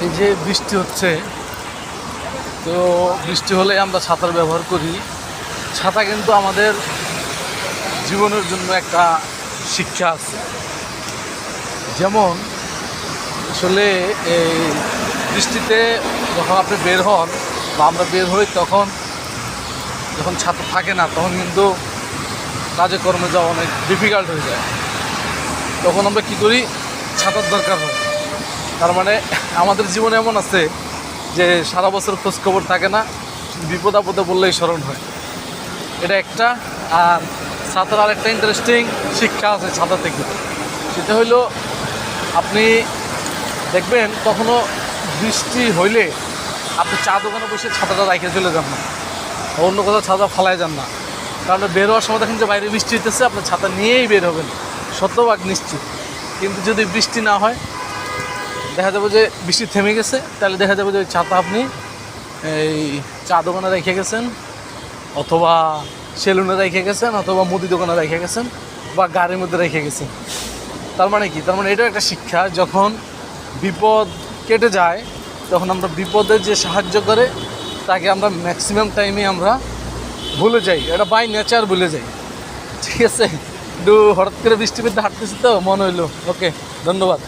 এই যে বৃষ্টি হচ্ছে, তো বৃষ্টি হলে আমরা ছাতার ব্যবহার করি। ছাতা কিন্তু আমাদের জীবনের জন্য একটা শিক্ষা আছে। যেমন আসলে এই বৃষ্টিতে যখন আপনি বের হন বা আমরা বের হই, তখন যখন ছাতা থাকে না তখন কিন্তু কাজে কর্মে যাওয়া অনেক ডিফিকাল্ট হয়ে যায়। তখন আমরা কী করি, ছাতার দরকার হয়। তার মানে আমাদের জীবনে এমন আছে যে সারা বছর খোঁজখবর থাকে না, বিপদ আপদে বললেই স্মরণ হয়, এটা একটা। আর ছাতার আরেকটা ইন্টারেস্টিং শিক্ষা আছে ছাতা থেকে, সেটা হইলো আপনি দেখবেন কখনো বৃষ্টি হইলে আপনি চা দোকানে বসে ছাতাটা রাখে চলে যান না, অন্য কোথাও ছাতা ফালায় যান না। কারণ বের হওয়ার সময় দেখেন যে বাইরে বৃষ্টি হইতেছে, আপনি ছাতা নিয়েই বের হবেন, শতভাগ নিশ্চিত। কিন্তু যদি বৃষ্টি না হয়, দেখা যাবে যে বৃষ্টি থেমে গেছে, তাহলে দেখা যাবে যে ওই ছাতা আপনি এই চা দোকানে রেখে গেছেন, অথবা সেলুনে রেখে গেছেন, অথবা মুদি দোকানে রেখে গেছেন, বা গাড়ির মধ্যে রেখে গেছেন। তার মানে কি? তার মানে এটাও একটা শিক্ষা, যখন বিপদ কেটে যায় তখন আমরা বিপদে যে সাহায্য করে তাকে আমরা ম্যাক্সিমাম টাইমে আমরা ভুলে যাই, এটা বাই নেচার ভুলে যাই। ঠিক আছে, একটু হঠাৎ করে বৃষ্টির মধ্যে হাঁটতেছি তো মনে হইলো। ওকে, ধন্যবাদ।